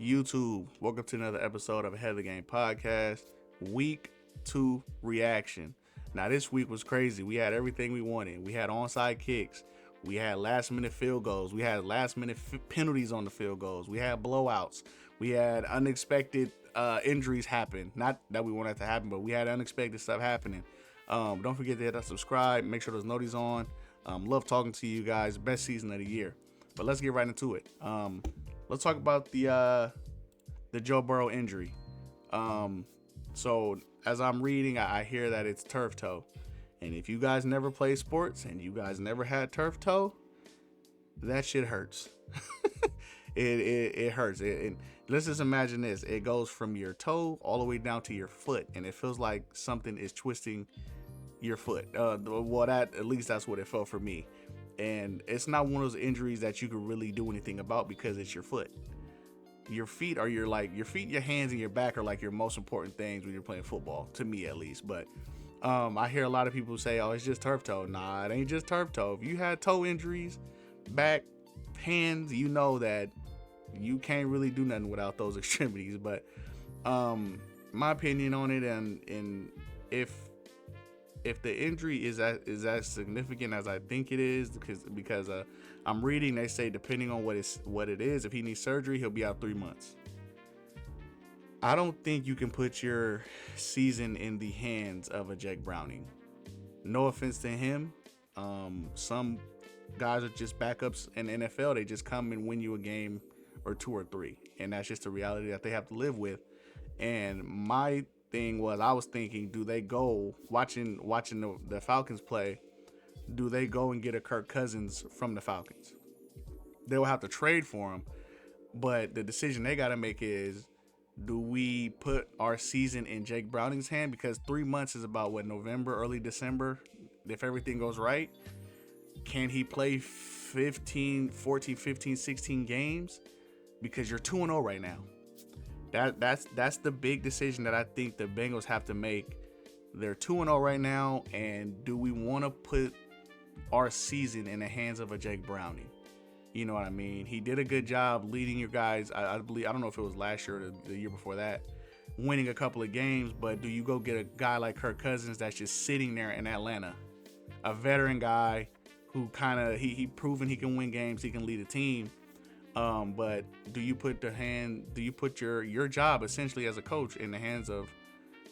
YouTube? Welcome to another episode of Ahead of the Game podcast, week 2 reaction. Now, this week was crazy. We had everything we wanted. We had onside kicks. We had last minute field goals. We had last minute penalties on the field goals. We had blowouts. We had unexpected injuries happen. Not that we wanted to happen, but we had unexpected stuff happening. Don't forget to hit that subscribe. Make sure those notices on. Love talking to you guys. Best season of the year. But let's get right into it. Let's talk about the Joe Burrow injury. So as I'm reading, I hear that it's turf toe. And if you guys never played sports and you guys never had turf toe, that shit hurts. it hurts. Let's just imagine this. It goes from your toe all the way down to your foot, and it feels like something is twisting your foot. At least that's what it felt for me. And it's not one of those injuries that you can really do anything about because it's your foot. Your feet, your hands, and your back are like your most important things when you're playing football, to me at least. But I hear a lot of people say, "Oh, it's just turf toe." Nah, it ain't just turf toe. If you had toe injuries, back, hands, you know that you can't really do nothing without those extremities. But my opinion on it, and if the injury is as significant as I think it is, because I'm reading, they say depending on what it is, if he needs surgery, he'll be out 3 months. I don't think you can put your season in the hands of a Jake Browning. No offense to him. Some guys are just backups in the NFL. They just come and win you a game or 2 or 3. And that's just a reality that they have to live with. And my thing was, I was thinking, do they go, watching the Falcons play, do they go and get a Kirk Cousins from the Falcons? They'll have to trade for him. But the decision they got to make is, do we put our season in Jake Browning's hand? Because 3 months is about November, early December. If everything goes right, can he play 14, 15, 16 games? Because you're 2-0 right now. That's the big decision that I think the Bengals have to make. They're 2-0 right now, and do we want to put our season in the hands of a Jake Browning? You know what I mean? He did a good job leading your guys. I believe, I don't know if it was last year or the year before that, winning a couple of games. But do you go get a guy like Kirk Cousins that's just sitting there in Atlanta, a veteran guy who he proven he can win games, he can lead a team. But do you put your job essentially as a coach in the hands of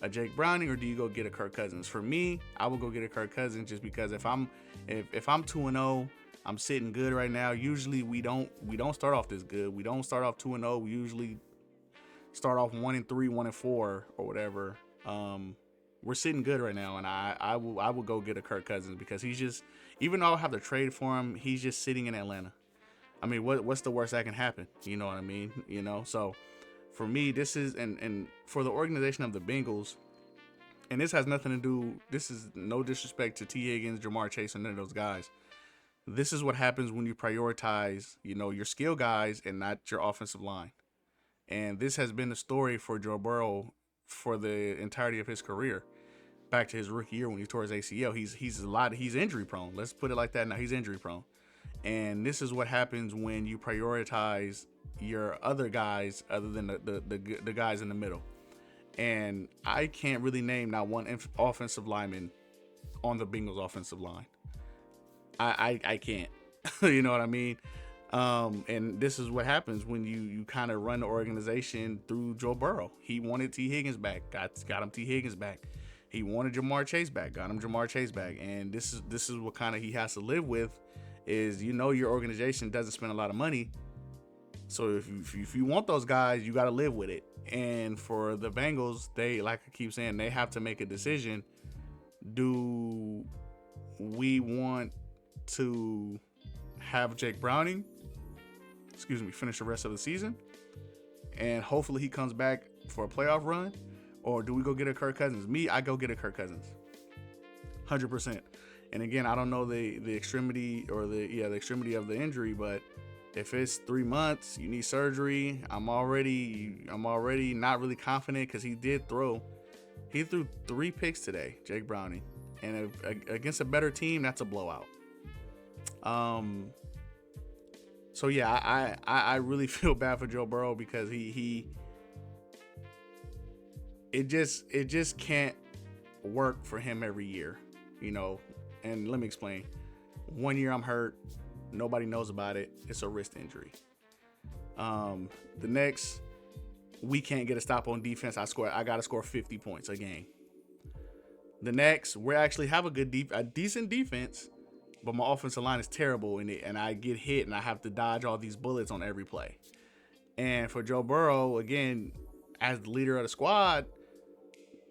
a Jake Browning, or do you go get a Kirk Cousins? For me, I will go get a Kirk Cousins, just because if I'm 2-0, I'm sitting good right now. Usually we don't start off this good. We don't start off 2-0. We usually start off 1-3, 1-4, or whatever. We're sitting good right now, and I will go get a Kirk Cousins, because he's just, even though I'll have to trade for him, he's just sitting in Atlanta. I mean, what's the worst that can happen? You know what I mean? So for me, this is, and for the organization of the Bengals, and this has nothing to do, this is no disrespect to T. Higgins, Jamar Chase, and none of those guys. This is what happens when you prioritize, your skill guys and not your offensive line. And this has been the story for Joe Burrow for the entirety of his career. Back to his rookie year when he tore his ACL, he's injury prone. Let's put it like that. Now he's injury prone. And this is what happens when you prioritize your other guys other than the guys in the middle. And I can't really name not one offensive lineman on the Bengals offensive line. I can't. You know what I mean? And this is what happens when you kind of run the organization through Joe Burrow. He wanted T. Higgins back, got him T. Higgins back. He wanted Jamar Chase back, got him Jamar Chase back. And this is what kind of he has to live with, is your organization doesn't spend a lot of money. So if you want those guys, you got to live with it. And for the Bengals, they, like I keep saying, they have to make a decision. Do we want to have Jake Browning, finish the rest of the season, and hopefully he comes back for a playoff run? Or do we go get a Kirk Cousins? I go get a Kirk Cousins. 100%. And again, I don't know the extremity or the extremity of the injury, but if it's 3 months, you need surgery, I'm already not really confident, because he threw 3 picks today, Jake Browning. And against a better team, that's a blowout. So yeah, I really feel bad for Joe Burrow because he it just can't work for him every year, you know. And let me explain. One year I'm hurt, nobody knows about it. It's a wrist injury. The next, we can't get a stop on defense. I gotta score 50 points a game. The next, we actually have a decent defense, but my offensive line is terrible, and I get hit and I have to dodge all these bullets on every play. And for Joe Burrow, again, as the leader of the squad,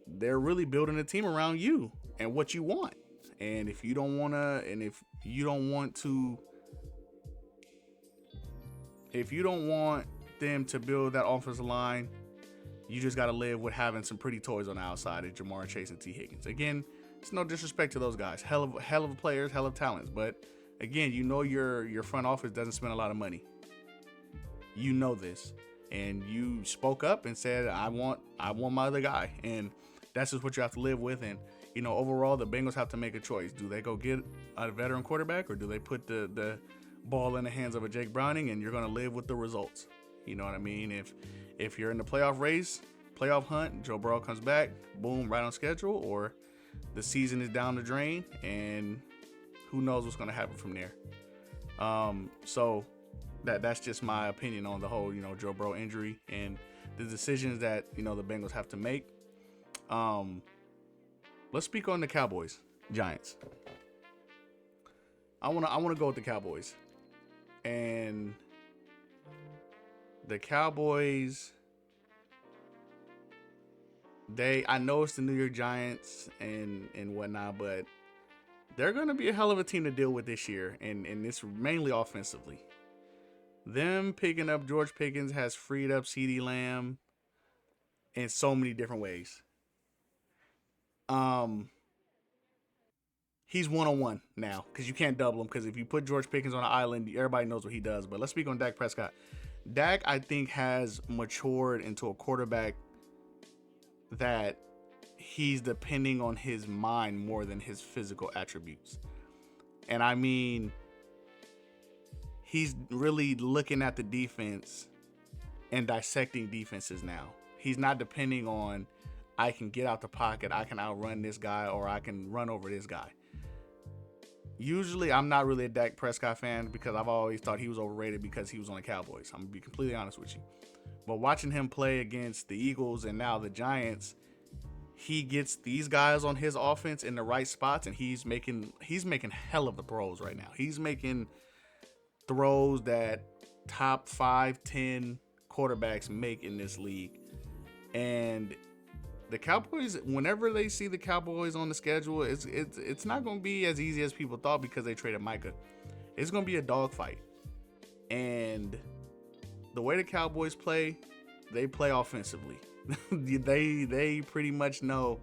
they're really building a team around you and what you want. And if you don't want to, and if you don't want them to build that offensive line, you just got to live with having some pretty toys on the outside of Jamar Chase and T. Higgins. Again, it's no disrespect to those guys. Hell of players, hell of talents. But again, you know your front office doesn't spend a lot of money. You know this. And you spoke up and said, I want my other guy. And that's just what you have to live with. And, you know, overall, the Bengals have to make a choice. Do they go get a veteran quarterback, or do they put the ball in the hands of a Jake Browning, and you're going to live with the results? You know what I mean? If you're in the playoff race, playoff hunt, Joe Burrow comes back, boom, right on schedule, or the season is down the drain, and who knows what's going to happen from there. So that's just my opinion on the whole, you know, Joe Burrow injury and the decisions that, you know, the Bengals have to make. Let's speak on the Cowboys, Giants. I wanna go with the Cowboys. And the Cowboys, I know it's the New York Giants and whatnot, but they're going to be a hell of a team to deal with this year, and it's mainly offensively. Them picking up George Pickens has freed up CeeDee Lamb in so many different ways. He's one-on-one now because you can't double him, because if you put George Pickens on an island, everybody knows what he does. But let's speak on Dak Prescott. Dak, I think, has matured into a quarterback that he's depending on his mind more than his physical attributes. And I mean, he's really looking at the defense and dissecting defenses now. He's not depending on, I can get out the pocket, I can outrun this guy, or I can run over this guy. Usually, I'm not really a Dak Prescott fan because I've always thought he was overrated because he was on the Cowboys. I'm going to be completely honest with you. But watching him play against the Eagles and now the Giants, he gets these guys on his offense in the right spots, and he's making hell of the throws right now. He's making throws that top 5-10 quarterbacks make in this league. And the Cowboys, whenever they see the Cowboys on the schedule, it's not going to be as easy as people thought because they traded Micah. It's going to be a dogfight. And the way the Cowboys play, they play offensively. they pretty much know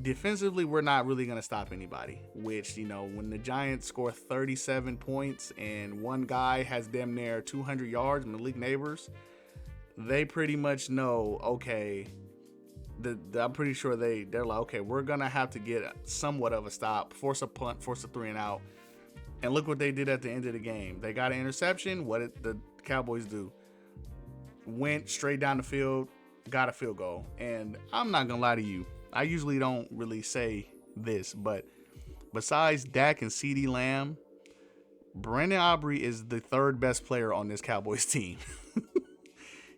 defensively we're not really going to stop anybody, which, you know, when the Giants score 37 points and one guy has damn near 200 yards, Malik Neighbors, they pretty much know, okay, I'm pretty sure they're like, okay, we're going to have to get somewhat of a stop, force a punt, force a 3 and out. And look what they did at the end of the game. They got an interception. What did the Cowboys do? Went straight down the field, got a field goal. And I'm not going to lie to you, I usually don't really say this, but besides Dak and CeeDee Lamb, Brandon Aubrey is the third best player on this Cowboys team.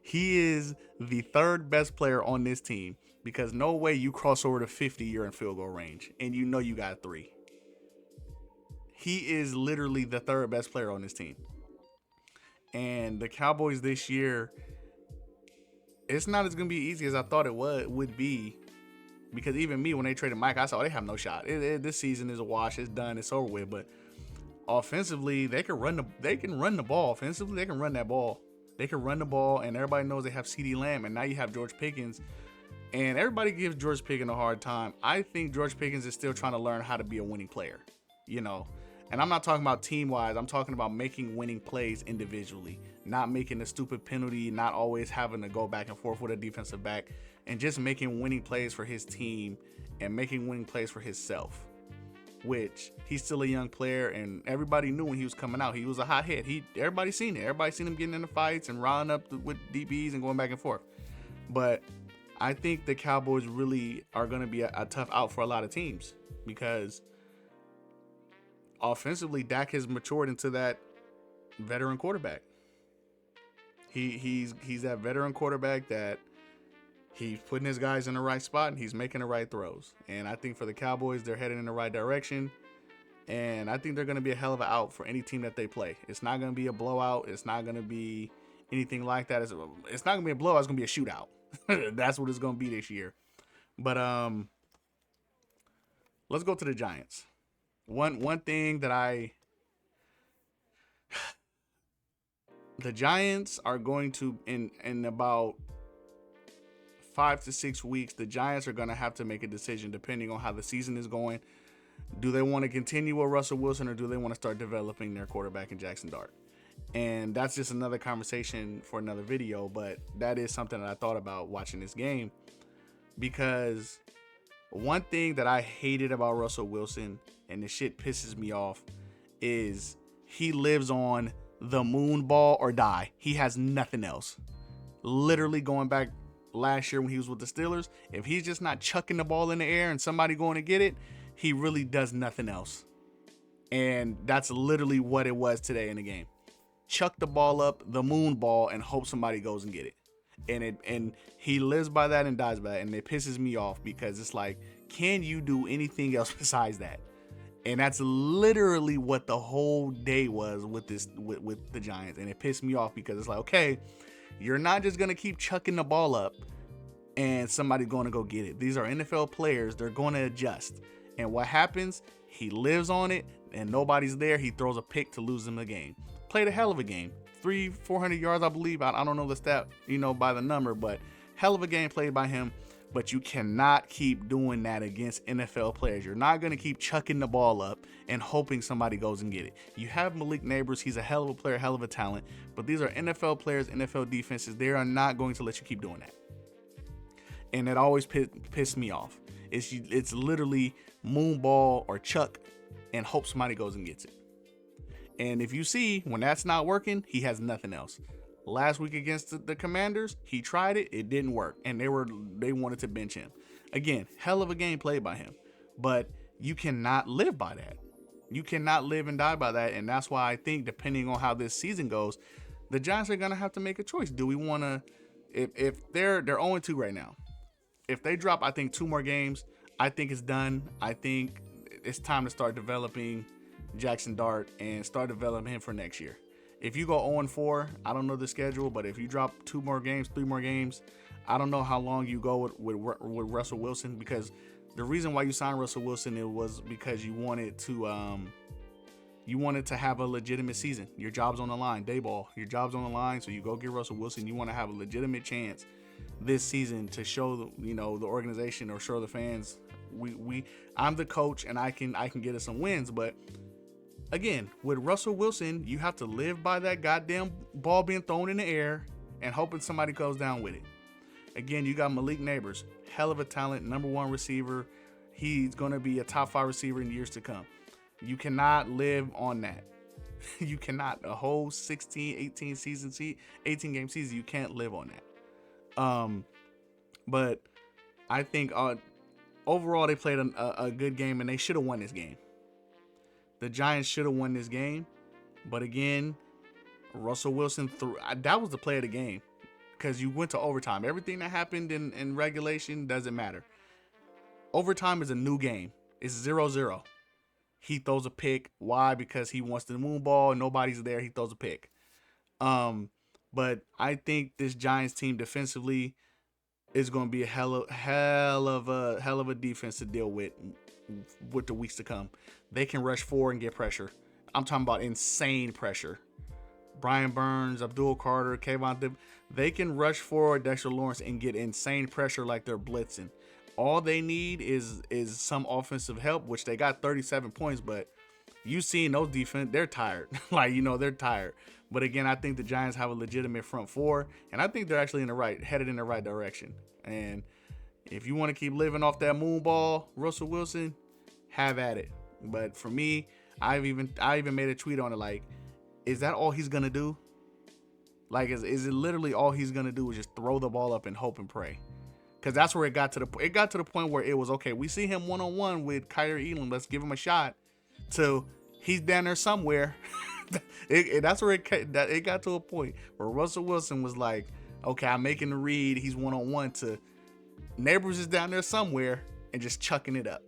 He is the third best player on this team because no way you cross over to 50, you're in field goal range, and you know you got 3. He is literally the third best player on this team. And the Cowboys this year, it's not as going to be easy as I thought it would be, because even me, when they traded Mike, I saw they have no shot. This season is a wash. It's done. It's over with. But offensively, they can run the ball. Offensively, they can run that ball. They can run the ball, and everybody knows they have CeeDee Lamb, and now you have George Pickens. And everybody gives George Pickens a hard time. I think George Pickens is still trying to learn how to be a winning player, you know. And I'm not talking about team-wise. I'm talking about making winning plays individually, not making a stupid penalty, not always having to go back and forth with a defensive back, and just making winning plays for his team and making winning plays for himself. which he's still a young player, and everybody knew when he was coming out, he was a hot hit. Everybody seen it. Everybody seen him getting into fights and riling up with DBs and going back and forth. But I think the Cowboys really are going to be a tough out for a lot of teams because offensively, Dak has matured into that veteran quarterback. He's that veteran quarterback that he's putting his guys in the right spot and he's making the right throws. And I think for the Cowboys, they're heading in the right direction. And I think they're going to be a hell of an out for any team that they play. It's not going to be a blowout. It's not going to be anything like that. It's not going to be a blowout. It's going to be a shootout. That's what it's going to be this year. But let's go to the Giants. One thing that the Giants are going to, in about 5 to 6 weeks, the Giants are going to have to make a decision depending on how the season is going. Do they want to continue with Russell Wilson, or do they want to start developing their quarterback in Jackson Dart? And that's just another conversation for another video, but that is something that I thought about watching this game, because one thing that I hated about Russell Wilson, and this shit pisses me off, is he lives on the moon ball or die. He has nothing else. Literally going back last year when he was with the Steelers, if he's just not chucking the ball in the air and somebody going to get it, he really does nothing else. And that's literally what it was today in the game. Chuck the ball up, the moon ball, and hope somebody goes and get it. And he lives by that and dies by that. And it pisses me off because it's like, can you do anything else besides that? And that's literally what the whole day was with the Giants. And it pissed me off because it's like, okay, you're not just going to keep chucking the ball up and somebody's going to go get it. These are NFL players. They're going to adjust. And what happens? He lives on it and nobody's there. He throws a pick to lose them the game. Played a hell of a game. 300-400 yards, I believe. I don't know the stat, by the number, but hell of a game played by him. But you cannot keep doing that against NFL players. You're not going to keep chucking the ball up and hoping somebody goes and get it. You have Malik Neighbors. He's a hell of a player, hell of a talent. But these are NFL players, NFL defenses. They are not going to let you keep doing that. And it always pissed me off. It's literally moonball or chuck and hope somebody goes and gets it. And if you see, when that's not working, he has nothing else. Last week against the Commanders, he tried it. It didn't work. And they wanted to bench him. Again, hell of a game played by him. But you cannot live by that. You cannot live and die by that. And that's why I think, depending on how this season goes, the Giants are going to have to make a choice. Do we want to, if they're 0-2 right now, if they drop, I think 2 more games, I think it's done. I think it's time to start developing Jackson Dart and start developing him for next year. If you go 0-4, I don't know the schedule, but if you drop 2 more games, 3 more games, I don't know how long you go with Russell Wilson, because the reason why you signed Russell Wilson, it was because you wanted to have a legitimate season. Your job's on the line, Dayball. Your job's on the line, so you go get Russell Wilson. You want to have a legitimate chance this season to show the organization or show the fans I'm the coach and I can get us some wins. But again, with Russell Wilson, you have to live by that goddamn ball being thrown in the air and hoping somebody goes down with it. Again, you got Malik Neighbors, hell of a talent, number 1 receiver. He's going to be a top 5 receiver in years to come. You cannot live on that. You cannot. A whole 18 game season, you can't live on that. But I think overall they played a good game, and they should have won this game. The Giants should have won this game. But again, Russell Wilson that was the play of the game, because you went to overtime. Everything that happened in regulation doesn't matter. Overtime is a new game. It's 0-0. He throws a pick. Why? Because he wants the moon ball. Nobody's there. He throws a pick. But I think this Giants team defensively is going to be a hell of a defense to deal with the weeks to come. They can rush forward and get pressure. I'm talking about insane pressure. Brian Burns, Abdul Carter, Kayvon, they can rush forward Dexter Lawrence and get insane pressure like they're blitzing. All they need is some offensive help, which they got 37 points, but you seen those defense, they're tired. They're tired. But again, I think the Giants have a legitimate front 4, and I think they're actually headed in the right direction. And if you want to keep living off that moon ball, Russell Wilson, have at it. But for me, I even made a tweet on it like, is that all he's gonna do? Like, is it literally all he's gonna do is just throw the ball up and hope and pray? Because that's where it got to the point where it was okay. We see him 1-on-1 with Kyrie Elam. Let's give him a shot. So he's down there somewhere. That's where it got to a point where Russell Wilson was like, okay, I'm making the read. He's 1-on-1 to Neighbors is down there somewhere and just chucking it up.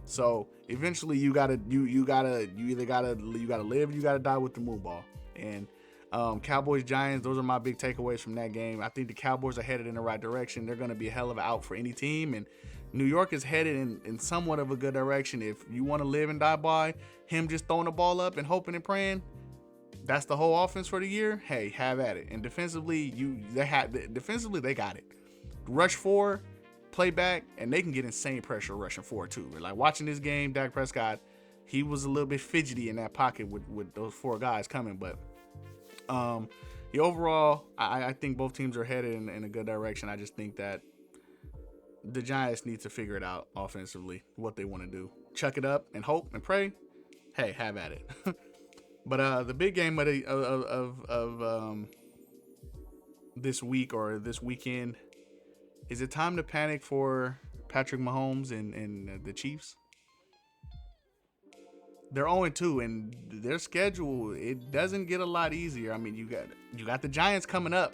So eventually you either gotta live, you gotta die with the moon ball. And Cowboys Giants, those are my big takeaways from that game. I think the Cowboys are headed in the right direction. They're gonna be a hell of an out for any team, and New York is headed in somewhat of a good direction. If you want to live and die by him just throwing the ball up and hoping and praying, that's the whole offense for the year. Hey, have at it. And defensively, they got it. Rush 4, play back, and they can get insane pressure rushing 4 too. Like watching this game, Dak Prescott, he was a little bit fidgety in that pocket with those 4 guys coming. But overall, I think both teams are headed in a good direction. I just think that the Giants need to figure it out offensively, what they want to do. Chuck it up and hope and pray. Hey, have at it. But the big game of this week or this weekend, is it time to panic for Patrick Mahomes and the Chiefs? They're 0-2, and their schedule, it doesn't get a lot easier. I mean, you got the Giants coming up,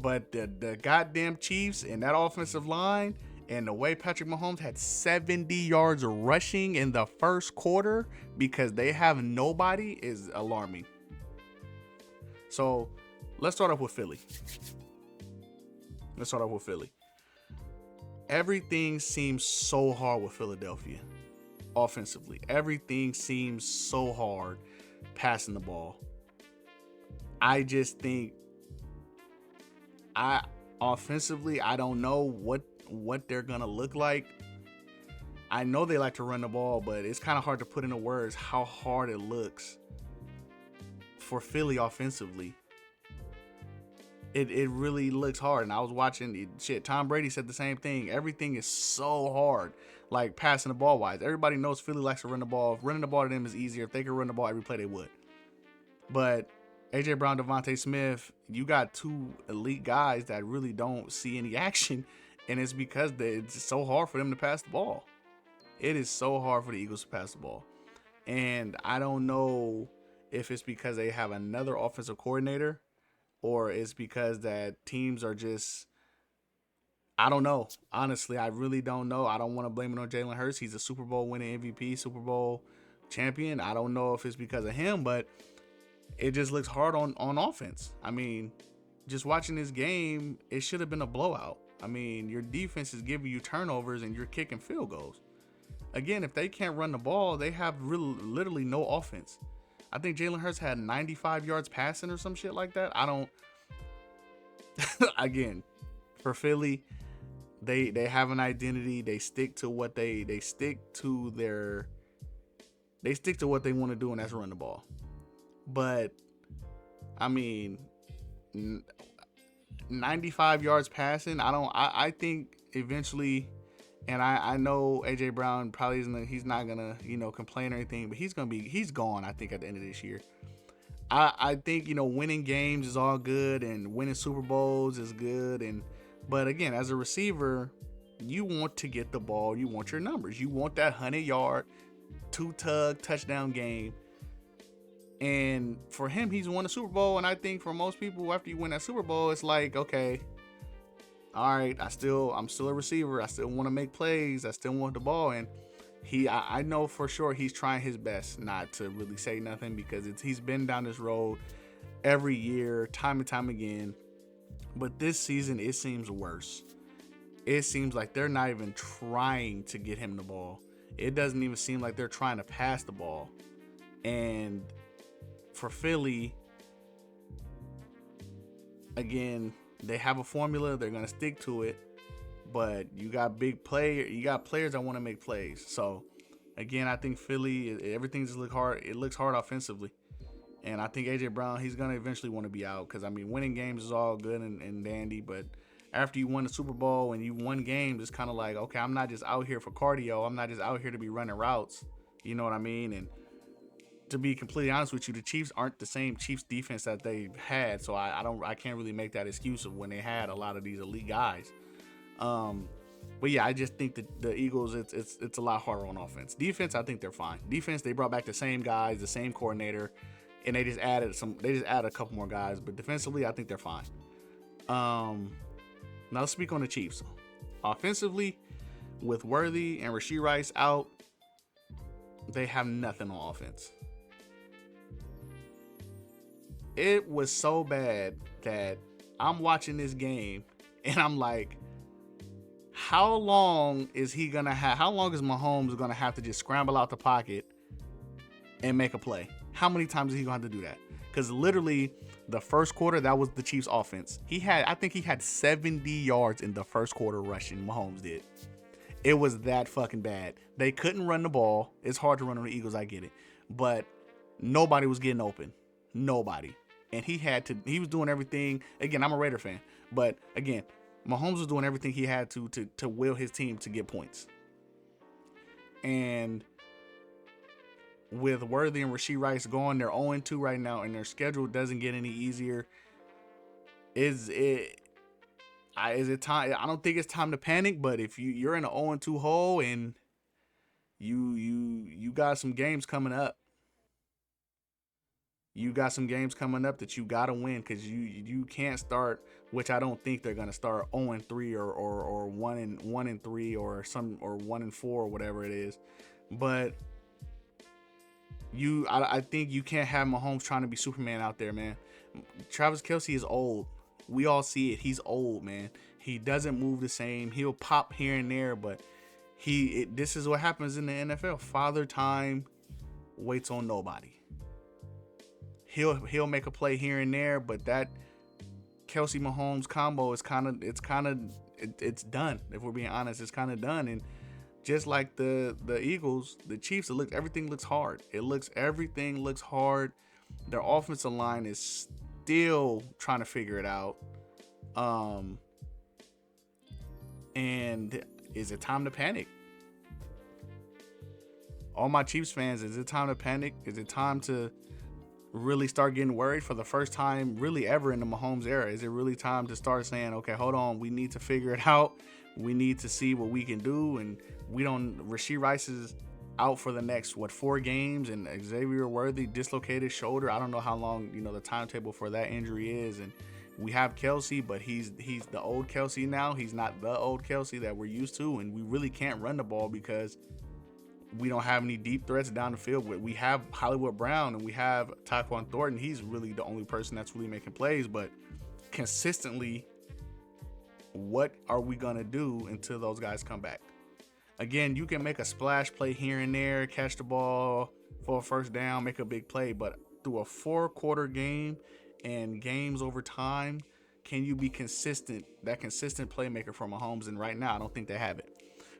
but the goddamn Chiefs and that offensive line and the way Patrick Mahomes had 70 yards rushing in the first quarter because they have nobody is alarming. So let's start off with Philly. Everything seems so hard with Philadelphia offensively. Everything seems so hard passing the ball. I just think offensively, I don't know what they're gonna look like. I know they like to run the ball, but it's kind of hard to put into words how hard it looks for Philly offensively. It really looks hard. And I was watching Tom Brady said the same thing. Everything is so hard, like passing the ball wise. Everybody knows Philly likes to run the ball. Running the ball to them is easier. If they could run the ball every play, they would. But AJ Brown, Devontae Smith, you got 2 elite guys that really don't see any action, and it's because it's so hard for them to pass the ball. It is so hard for the Eagles to pass the ball. And I don't know if it's because they have another offensive coordinator or it's because that teams are just, I don't know. Honestly, I really don't know. I don't want to blame it on Jalen Hurts. He's a Super Bowl winning MVP, Super Bowl champion. I don't know if it's because of him, but it just looks hard on offense. I mean, just watching this game, it should have been a blowout. I mean, your defense is giving you turnovers and you're kicking field goals. Again, if they can't run the ball, they have literally no offense. I think Jalen Hurts had 95 yards passing or some shit like that. I don't. Again, for Philly, they have an identity. They stick to what they stick to what they want to do, and that's run the ball. But I mean, 95 yards passing. I think eventually. And I know AJ Brown probably isn't. He's not gonna, complain or anything. But he's gone. I think at the end of this year. I think winning games is all good and winning Super Bowls is good. But again, as a receiver, you want to get the ball. You want your numbers. You want that 100-yard, 2-tug touchdown game. And for him, he's won a Super Bowl. And I think for most people, after you win that Super Bowl, it's like, okay, all right, I'm still a receiver. I still want to make plays. I still want the ball. And I know for sure he's trying his best not to really say nothing because he's been down this road every year, time and time again. But this season, it seems worse. It seems like they're not even trying to get him the ball. It doesn't even seem like they're trying to pass the ball. And for Philly, again, they have a formula. They're going to stick to it. But you got players that want to make plays. So, again, I think Philly, everything just looks hard. It looks hard offensively. And I think A.J. Brown, he's going to eventually want to be out. Because, I mean, winning games is all good and dandy. But after you won the Super Bowl and you won games, it's kind of like, okay, I'm not just out here for cardio. I'm not just out here to be running routes. You know what I mean? And to be completely honest with you, the Chiefs aren't the same Chiefs defense that they've had. So I can't really make that excuse of when they had a lot of these elite guys. Um, but yeah, I just think that the Eagles, it's a lot harder on offense. Defense, I think they're fine. Defense, they brought back the same guys, the same coordinator, and they just added some. They just added a couple more guys. But defensively, I think they're fine. Um, Now let's speak on the Chiefs. Offensively, with Worthy and Rashee Rice out, they have nothing on offense. It was so bad that I'm watching this game and I'm like, how long is he gonna have? How long is Mahomes gonna have to just scramble out the pocket and make a play? How many times is he gonna have to do that? Because literally, the first quarter, that was the Chiefs' offense. I think he had 70 yards in the first quarter rushing. Mahomes did. It was that fucking bad. They couldn't run the ball. It's hard to run on the Eagles, I get it, but nobody was getting open. Nobody. And he was doing everything. Again, I'm a Raider fan, but again, Mahomes was doing everything he had to will his team to get points. And with Worthy and Rashee Rice going, they're 0-2 right now, and their schedule doesn't get any easier. Is it time? I don't think it's time to panic, but if you're in an 0-2 hole and you got some games coming up, that you gotta win, because you can't start, which I don't think they're gonna start 0-3 or 1-3 or 1-4 or whatever it is, but I think you can't have Mahomes trying to be Superman out there, man. Travis Kelce is old. We all see it. He's old, man. He doesn't move the same. He'll pop here and there, but this is what happens in the NFL. Father time waits on nobody. He'll make a play here and there, but that Kelce Mahomes combo is it's done. If we're being honest, it's kind of done. And just like the Eagles, the Chiefs, everything looks hard. Everything looks hard. Their offensive line is still trying to figure it out. And is it time to panic? All my Chiefs fans, is it time to panic? Is it time to really start getting worried for the first time really ever in the Mahomes era? Is it really time to start saying, okay, hold on, we need to figure it out. We need to see what we can do. And Rashee Rice is out for the next, 4 games, and Xavier Worthy dislocated shoulder. I don't know how long, the timetable for that injury is. And we have Kelce, but he's the old Kelce now. He's not the old Kelce that we're used to. And we really can't run the ball because we don't have any deep threats down the field. We have Hollywood Brown and we have Tyquan Thornton. He's really the only person that's really making plays, but consistently, what are we going to do until those guys come back? Again, you can make a splash play here and there, catch the ball for a first down, make a big play, but through a 4-quarter game and games over time, can you be consistent, that consistent playmaker for Mahomes? And right now, I don't think they have it.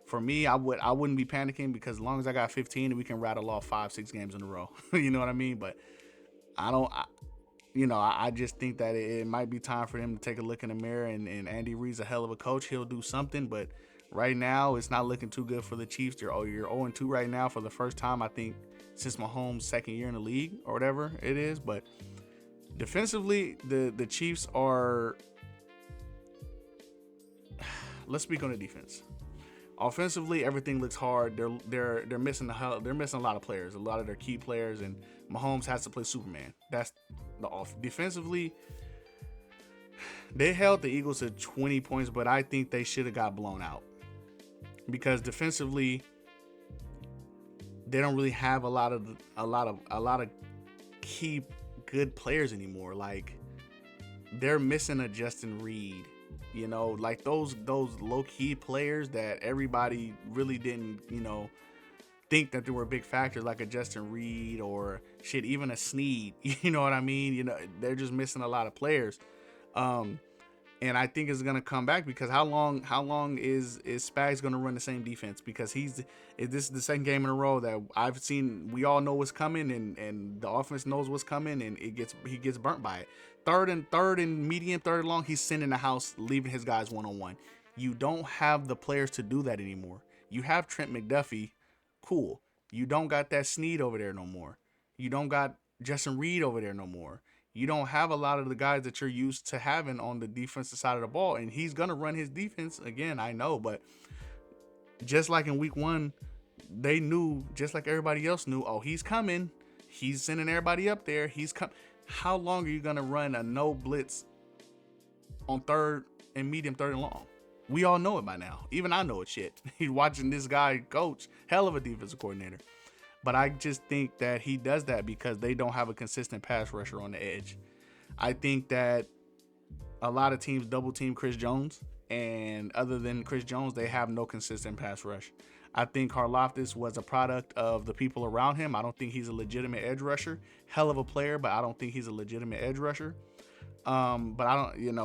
For me, I wouldn't be panicking, because as long as I got 15, we can rattle off 5-6 games in a row. You know what I mean? But I just think that it might be time for him to take a look in the mirror, and Andy Reid's a hell of a coach. He'll do something, but right now it's not looking too good for the Chiefs. You're 0-2 right now for the first time, I think, since Mahomes' second year in the league or whatever it is. But defensively, the Chiefs are. Let's speak on the defense. Offensively, everything looks hard. They're missing a lot of players, a lot of their key players, and Mahomes has to play Superman. That's the off. Defensively, they held the Eagles to 20 points, but I think they should have got blown out, because defensively, they don't really have a lot of key good players anymore. Like, they're missing a Justin Reed. Like those low-key players that everybody really didn't, think that they were a big factor, like a Justin Reed or even a Snead. You know what I mean? They're just missing a lot of players. And I think it's gonna come back, because how long is Spags gonna run the same defense? Because this is the second game in a row that I've seen. We all know what's coming, and the offense knows what's coming, and he gets burnt by it. Third and medium, third and long, he's sending the house, leaving his guys one-on-one. You don't have the players to do that anymore. You have Trent McDuffie, cool. You don't got that Snead over there no more. You don't got Justin Reed over there no more. You don't have a lot of the guys that you're used to having on the defensive side of the ball. And he's going to run his defense again, I know. But just like in week 1, they knew, just like everybody else knew, oh, he's coming. He's sending everybody up there. He's come. How long are you going to run a no blitz on third and medium, third and long? We all know it by now. Even I know it shit. He's watching this guy coach, hell of a defensive coordinator. But I just think that he does that because they don't have a consistent pass rusher on the edge. I think that a lot of teams double team Chris Jones, and other than Chris Jones, they have no consistent pass rush. I think Karlaftis was a product of the people around him. I don't think he's a legitimate edge rusher. Hell of a player, but I don't think he's a legitimate edge rusher. But I don't,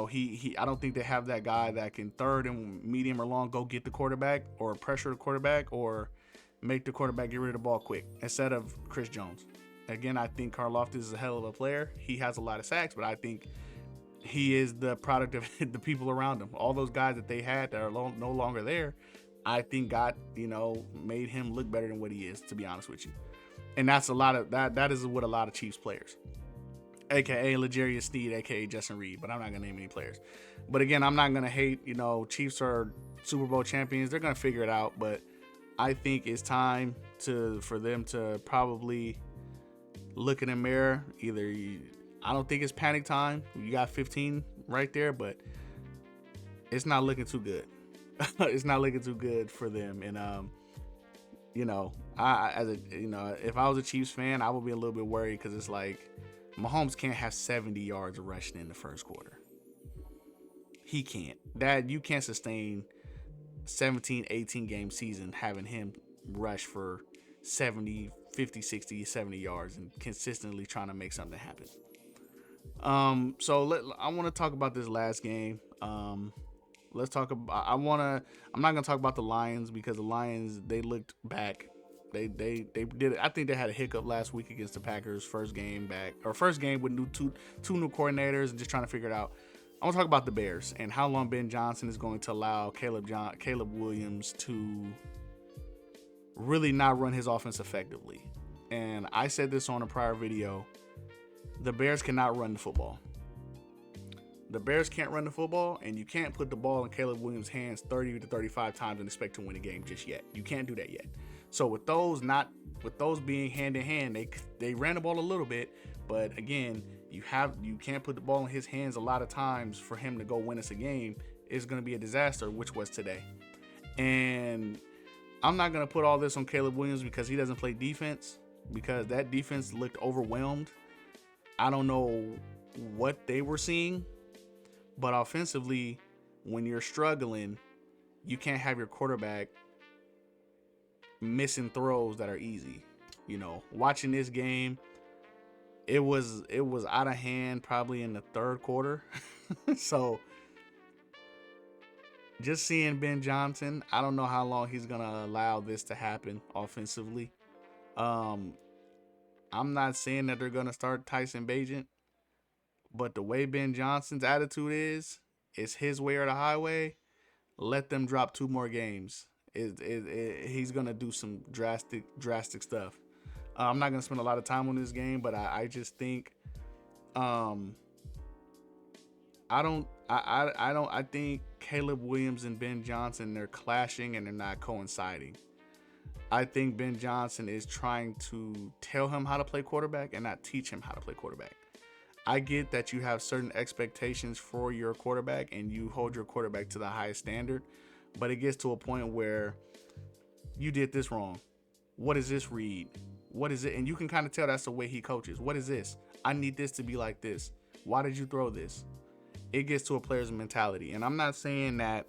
I don't think they have that guy that can third and medium or long go get the quarterback or pressure the quarterback or make the quarterback get rid of the ball quick instead of Chris Jones. Again, I think Karlaftis is a hell of a player. He has a lot of sacks, but I think he is the product of the people around him. All those guys that they had that are no longer there, I think made him look better than what he is, to be honest with you. And that's a lot of that is what a lot of Chiefs players, aka L'Jarius Sneed, aka Justin Reed, but I'm not gonna name any players. But again, I'm not gonna hate. Chiefs are Super Bowl champions. They're gonna figure it out, but I think it's time for them to probably look in the mirror. I don't think it's panic time. You got 15 right there, but it's not looking too good. It's not looking too good for them. And if I was a Chiefs fan, I would be a little bit worried because it's like Mahomes can't have 70 yards of rushing in the first quarter. He can't. You can't sustain 17, 18 game season having him rush for 70, 50, 60, 70 yards and consistently trying to make something happen. I want to talk about this last game. Let's talk about. I'm not gonna talk about the Lions because the Lions, they looked back. They did it. I think they had a hiccup last week against the Packers. First game with two new coordinators and just trying to figure it out. I want to talk about the Bears and how long Ben Johnson is going to allow Caleb Williams to really not run his offense effectively. And I said this on a prior video. The Bears cannot run the football. The Bears can't run the football, and you can't put the ball in Caleb Williams' hands 30 to 35 times and expect to win a game just yet. You can't do that yet. So with those being hand in hand, they ran the ball a little bit, but again, you can't put the ball in his hands a lot of times for him to go win us a game. It's going to be a disaster, which was today. And I'm not going to put all this on Caleb Williams because he doesn't play defense, because that defense looked overwhelmed. I don't know what they were seeing. But offensively, when you're struggling, you can't have your quarterback missing throws that are easy. Watching this game, it was out of hand probably in the third quarter. So just seeing Ben Johnson, I don't know how long he's going to allow this to happen offensively. I'm not saying that they're going to start Tyson Bagent. But the way Ben Johnson's attitude is, it's his way or the highway. Let them drop 2 more games. He's going to do some drastic stuff. I'm not going to spend a lot of time on this game, but I just think I think Caleb Williams and Ben Johnson, they're clashing and they're not coinciding. I think Ben Johnson is trying to tell him how to play quarterback and not teach him how to play quarterback. I get that you have certain expectations for your quarterback and you hold your quarterback to the highest standard, but it gets to a point where you did this wrong. What is this read? What is it? And you can kind of tell that's the way he coaches. What is this? I need this to be like this. Why did you throw this? It gets to a player's mentality. And I'm not saying that,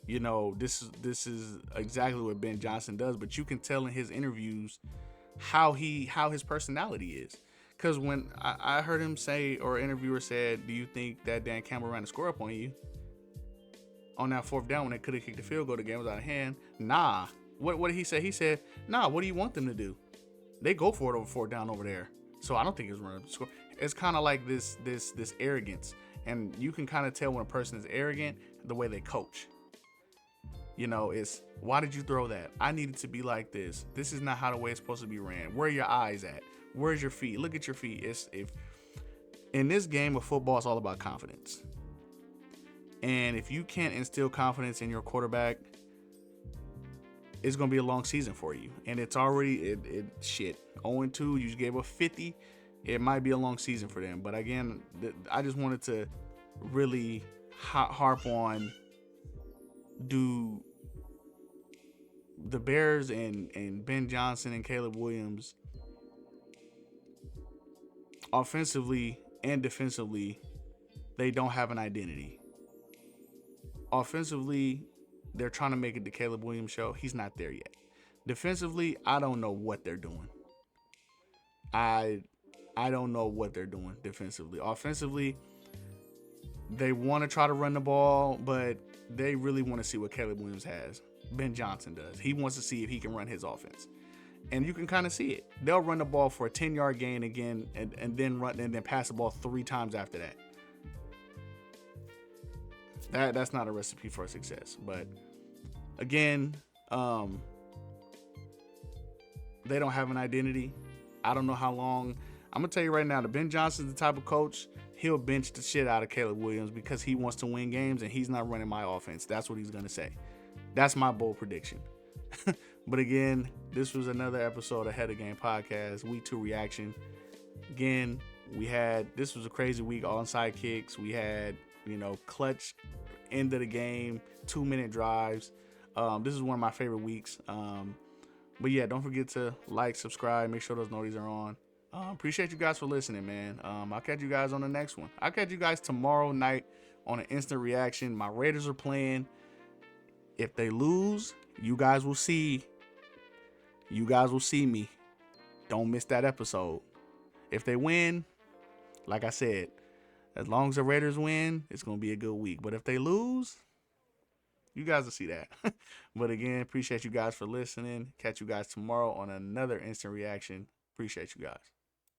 this is exactly what Ben Johnson does, but you can tell in his interviews how his personality is. Because when I heard him say, or an interviewer said, do you think that Dan Campbell ran a score up on you on that 4th down when they could have kicked the field goal, the game was out of hand? Nah. What did he say? He said, nah, what do you want them to do? They go for it over 4th down over there. So I don't think it's running up the score. It's kind of like this arrogance. And you can kind of tell when a person is arrogant the way they coach. It's why did you throw that? I need it to be like this. This is not how the way it's supposed to be ran. Where are your eyes at? Where's your feet? Look at your feet. It's if in this game of football, it's all about confidence. And if you can't instill confidence in your quarterback, it's gonna be a long season for you. And it's already shit. 0-2, you just gave up 50. It might be a long season for them. But again, I just wanted to really harp on, do the Bears and Ben Johnson and Caleb Williams offensively and defensively, they don't have an identity. Offensively, they're trying to make it the Caleb Williams show. He's not there yet. Defensively, I don't know what they're doing. I don't know what they're doing defensively. Offensively, they want to try to run the ball, but they really want to see what Caleb Williams has. Ben Johnson does. He wants to see if he can run his offense. And you can kind of see it. They'll run the ball for a 10-yard gain again and then pass the ball 3 times after that. That's not a recipe for success. But again, they don't have an identity. I don't know how long. I'm going to tell you right now, the Ben Johnson's the type of coach, he'll bench the shit out of Caleb Williams because he wants to win games and he's not running my offense. That's what he's going to say. That's my bold prediction. But again, this was another episode of Head of Game Podcast, Week 2 reaction. Again, this was a crazy week, onside kicks. We had, clutch end of the game, 2-minute drives. This is one of my favorite weeks. But yeah, don't forget to like, subscribe, make sure those notifications are on. Appreciate you guys for listening, man. I'll catch you guys on the next one. I'll catch you guys tomorrow night on an instant reaction. My Raiders are playing. If they lose, you guys will see me. Don't miss that episode. If they win, like I said, as long as the Raiders win, it's going to be a good week. But if they lose, you guys will see that. But again, appreciate you guys for listening. Catch you guys tomorrow on another instant reaction. Appreciate you guys.